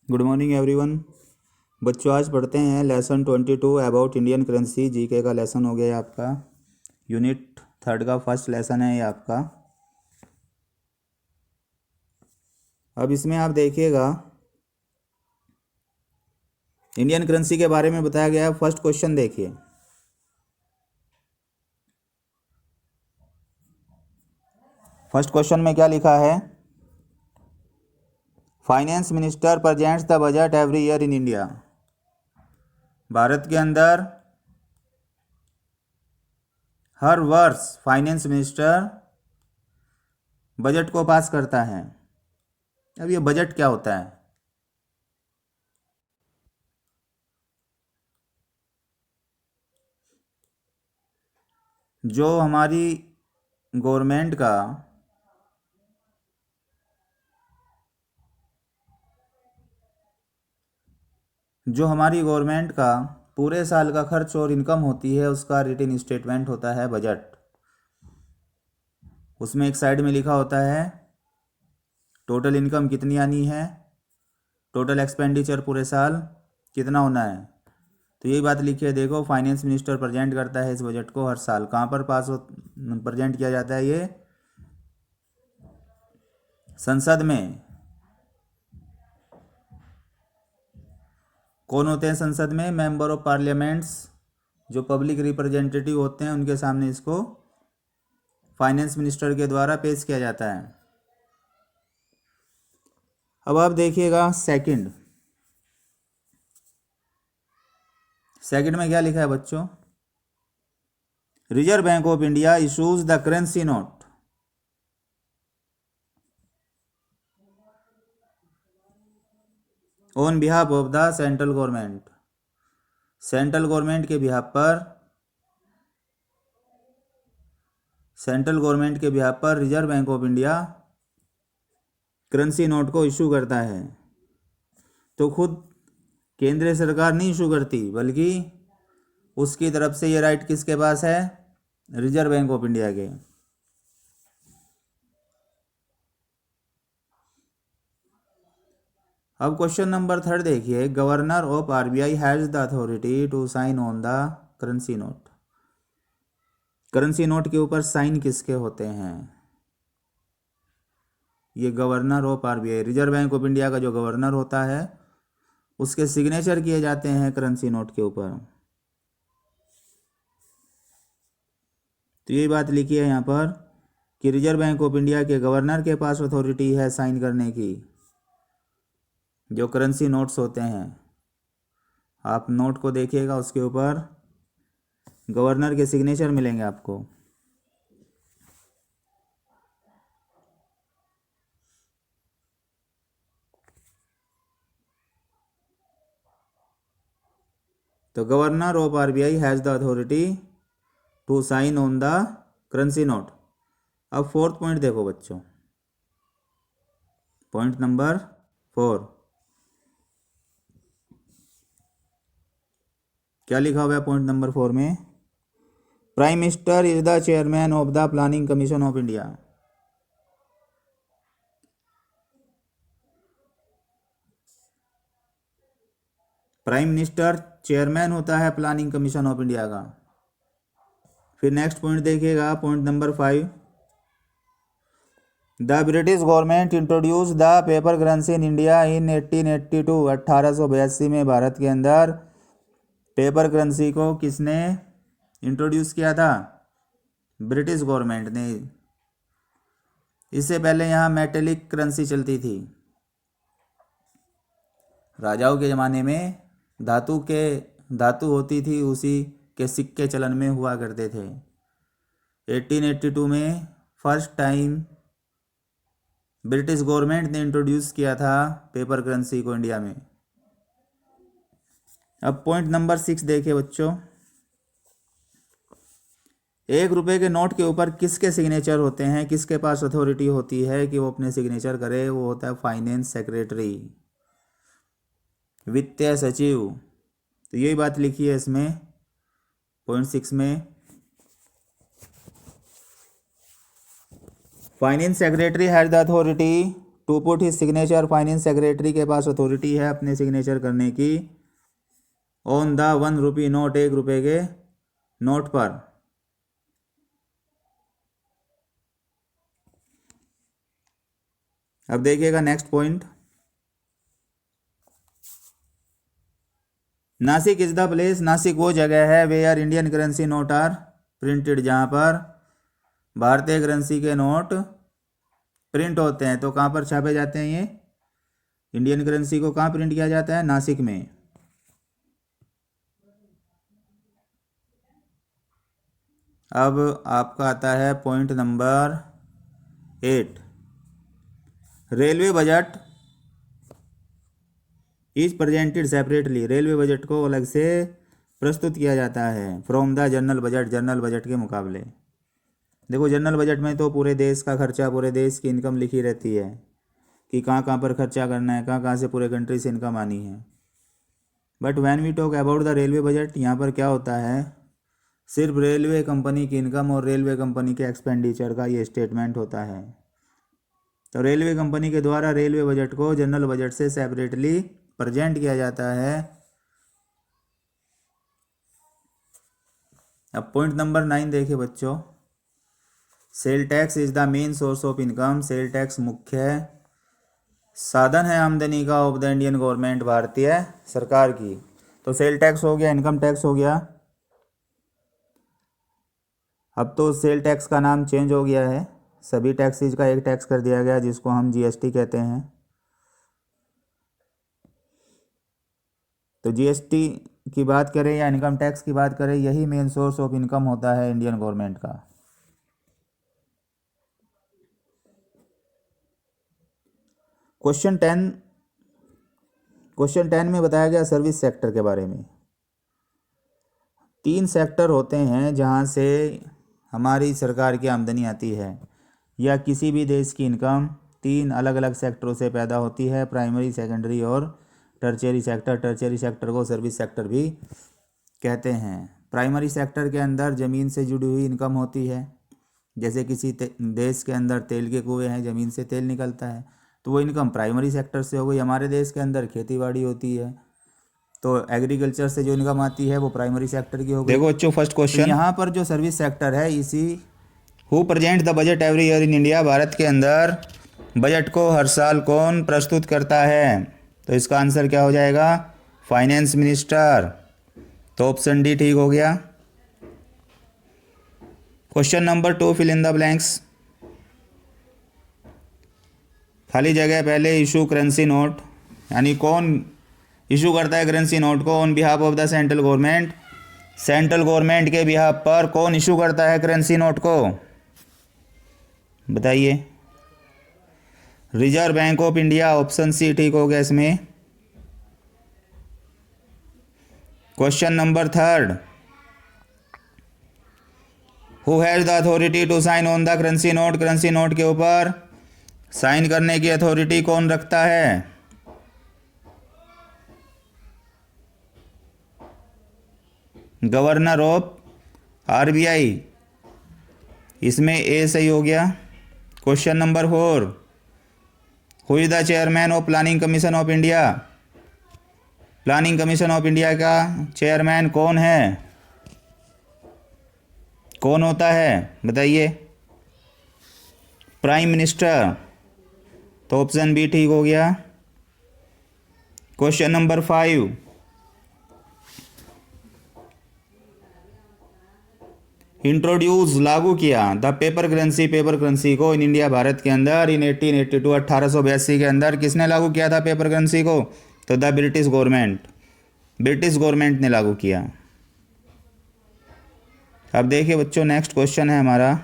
Good morning everyone. बच्चों आज पढ़ते हैं lesson 22 about Indian currency. GK का लेसन हो गया ये आपका। यूनिट 3 का फर्स्ट लेसन है ये आपका। अब इसमें आप देखिएगा इंडियन करेंसी के बारे में बताया गया है। फर्स्ट क्वेश्चन देखिए। फर्स्ट क्वेश्चन में क्या लिखा है? Finance minister presents the budget every year in India. Bharat के अंदर हर वर्ष फाइनेंस मिनिस्टर बजट को पास करता है। अब ये बजट क्या होता है? जो हमारी गवर्नमेंट का पूरे साल का खर्च और इनकम होती है, उसका रिटन स्टेटमेंट होता है बजट। उसमें एक साइड में लिखा होता है टोटल इनकम कितनी आनी है, टोटल एक्सपेंडिचर पूरे साल कितना होना है। तो यही बात लिखी है, देखो फाइनेंस मिनिस्टर प्रेजेंट करता है इस बजट को हर साल। कहाँ पर प्रेजेंट किया जाता है? ये संसद में। कौन होते हैं संसद में? मेंबर ऑफ पार्लियामेंट्स, जो पब्लिक रिप्रेजेंटेटिव होते हैं, उनके सामने इसको फाइनेंस मिनिस्टर के द्वारा पेश किया जाता है। अब आप देखिएगा सेकंड में क्या लिखा है बच्चों? Reserve bank of India issues the currency note on behalf of the central government. Central government के बिहाफ पर reserve bank of India currency note को इशू करता है। तो खुद केंद्रीय सरकार नहीं इशू करती, बल्कि उसकी तरफ से ये राइट किसके पास है? रिजर्व बैंक ऑफ इंडिया के। अब क्वेश्चन नंबर 3 देखिए। Governor of RBI has the authority to sign on the currency note. Currency note के ऊपर साइन किसके होते हैं? ये governor of RBI, reserve bank of India का जो गवर्नर होता है, उसके सिग्नेचर किए जाते हैं करेंसी नोट के ऊपर। तो ये बात लिखी है यहाँ पर कि रिजर्व बैंक ऑफ इंडिया के गवर्नर के पास अथॉरिटी है साइन करने की जो करेंसी नोट्स होते हैं। आप नोट को देखिएगा, उसके ऊपर गवर्नर के सिग्नेचर मिलेंगे आपको। तो governor of RBI has the authority to sign on the currency note. अब फोर्थ पॉइंट देखो बच्चों, पॉइंट नंबर 4 क्या लिखा हुआ है? पॉइंट नंबर 4 में prime minister is the chairman of the planning commission of India. Prime minister chairman होता है प्लानिंग कमीशन ऑफ इंडिया का। फिर नेक्स्ट पॉइंट देखिएगा, point number 5। The British government introduce the paper currency in India in 1882। 1882 में भारत के अंदर paper currency को किसने इंट्रोड्यूस किया था? ब्रिटिश गवर्नमेंट ने। इससे पहले यहाँ मेटेलिक करेंसी चलती थी। राजाओं के ज़माने में धातु होती थी, उसी के सिक्के चलन में हुआ करते थे। 1882 में फर्स्ट टाइम ब्रिटिश गवर्नमेंट ने इंट्रोड्यूस किया था पेपर करेंसी को इंडिया में। अब पॉइंट नंबर 6 देखिए बच्चों। 1 रुपये के नोट के ऊपर किसके सिग्नेचर होते हैं? किसके पास अथॉरिटी होती है कि वो अपने सिग्नेचर करे? वो होता है फाइनेंस सेक्रेटरी, वित्तीय सचिव। तो यही बात लिखी है इसमें पॉइंट 6 में। Finance secretary has the authority to put his signature, finance secretary के पास अथॉरिटी है अपने सिग्नेचर करने की ऑन द 1 रुपी नोट, 1 रुपये के नोट पर। अब देखिएगा next point, Nashik is the place, Nashik वो जगह है where Indian currency note are printed, जहाँ पर भारतीय करेंसी के नोट प्रिंट होते हैं। तो कहाँ पर छापे जाते हैं ये इंडियन करेंसी को, कहाँ प्रिंट किया जाता है? नासिक में। अब आपका आता है point number 8, railway budget is presented separately, railway budget को अलग से प्रस्तुत किया जाता है from the general budget, general budget के मुकाबले। देखो जनरल बजट में तो पूरे देश का खर्चा, पूरे देश की इनकम लिखी रहती है कि कहाँ कहाँ पर खर्चा करना है, कहाँ कहाँ से पूरे कंट्री से इनकम आनी है। But when we talk about the railway budget, यहाँ पर क्या होता है, सिर्फ रेलवे कंपनी की इनकम और रेलवे कंपनी के एक्सपेंडिचर का ये स्टेटमेंट होता है। तो रेलवे कंपनी के द्वारा रेलवे बजट को जनरल बजट से सेपरेटली प्रेजेंट किया जाता है। अब पॉइंट नंबर 9 देखिए बच्चों, sale tax is the main source of income, sale tax मुख्य साधन है आमदनी का ऑफ द इंडियन गवर्नमेंट, भारतीय सरकार की। तो सेल टैक्स हो गया, इनकम टैक्स हो गया। अब तो सेल टैक्स का नाम चेंज हो गया है, सभी टैक्सेस का एक टैक्स कर दिया गया जिसको हम जीएसटी कहते हैं। तो जीएसटी की बात करें या इनकम टैक्स की बात करें, यही मेन सोर्स ऑफ इनकम होता है इंडियन गवर्नमेंट का। क्वेश्चन 10 में बताया गया सर्विस सेक्टर के बारे में। 3 सेक्टर होते हैं जहां से हमारी सरकार की आमदनी आती है, या किसी भी देश की इनकम 3 अलग अलग सेक्टरों से पैदा होती है, प्राइमरी, सेकेंडरी और टर्शियरी सेक्टर। टर्शियरी सेक्टर को सर्विस सेक्टर भी कहते हैं। प्राइमरी सेक्टर के अंदर ज़मीन से जुड़ी हुई इनकम होती है, जैसे किसी देश के अंदर तेल के कुएँ हैं, ज़मीन से तेल निकलता है, तो वो इनकम प्राइमरी सेक्टर से हो गई। हमारे देश के अंदर खेतीबाड़ी होती है, तो एग्रीकल्चर से जो इनकम आती है वो प्राइमरी सेक्टर की हो गई। देखो बच्चों फर्स्ट क्वेश्चन, यहाँ पर जो सर्विस सेक्टर है, इसी who present the budget every year in India, Bharat के अंदर बजट को हर साल कौन प्रस्तुत करता है? तो इसका आंसर क्या हो जाएगा? Finance minister. तो ऑप्शन डी ठीक हो गया। Question number 2, fill in the blanks, खाली जगह पहले इशू करेंसी नोट, यानी कौन इशू करता है करेंसी नोट को? On behalf of the central government, central government के बिहाफ पर कौन इशू करता है करेंसी नोट को? बताइए। Reserve bank of India, option C ठीक हो गया इसमें। Question number 3, who has the authority to sign on the currency note, currency note के ऊपर साइन करने की अथॉरिटी कौन रखता है? गवर्नर ऑफ आरबीआई, इसमें ए सही हो गया। Question number 4, who is the chairman of planning commission of India, planning commission of India का चेयरमैन कौन है? कौन होता है बताइए? Prime minister. तो ऑप्शन बी ठीक हो गया। क्वेश्चन नंबर 5, इंट्रोड्यूस लागू किया the paper currency, paper currency को इन इंडिया, भारत के अंदर इन 1882, 1882 के अंदर किसने लागू किया था पेपर करेंसी को? तो the British government, British government ने लागू किया। अब देखिए बच्चों नेक्स्ट क्वेश्चन है हमारा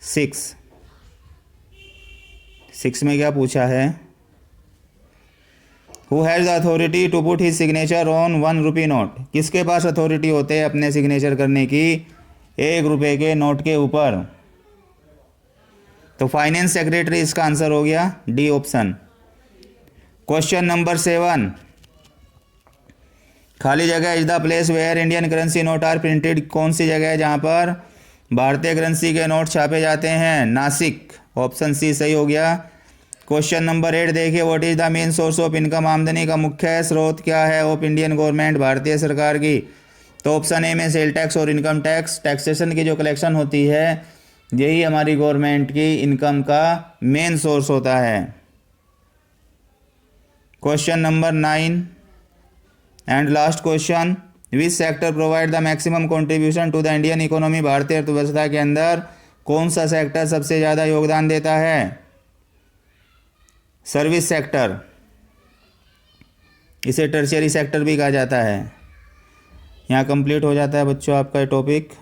6 में क्या पूछा है? Who has the authority to put his signature on 1 rupee note, किसके पास अथॉरिटी होते हैं अपने सिग्नेचर करने की 1 रुपये के नोट के ऊपर? तो फाइनेंस सेक्रेटरी इसका आंसर हो गया, डी ऑप्शन। क्वेश्चन नंबर 7, खाली जगह is the place where Indian currency note are printed, कौन सी जगह है जहाँ पर भारतीय करेंसी के नोट छापे जाते हैं? नासिक, ऑप्शन सी सही हो गया। क्वेश्चन नंबर 8 देखिए, what is the main source of income, आमदनी का मुख्य स्रोत क्या है ऑफ इंडियन गवर्नमेंट, भारतीय सरकार की। तो ऑप्शन ए में सेल टैक्स और इनकम टैक्स, टैक्सेशन की जो कलेक्शन होती है यही हमारी गवर्नमेंट की इनकम का मेन सोर्स होता है। Question number 9 and last question, which sector provide the maximum contribution to the Indian economy, भारतीय अर्थव्यवस्था के अंदर कौन सा सेक्टर सबसे ज़्यादा योगदान देता है? सर्विस सेक्टर, इसे टर्शियरी सेक्टर भी कहा जाता है। यहाँ कंप्लीट हो जाता है बच्चों आपका टॉपिक।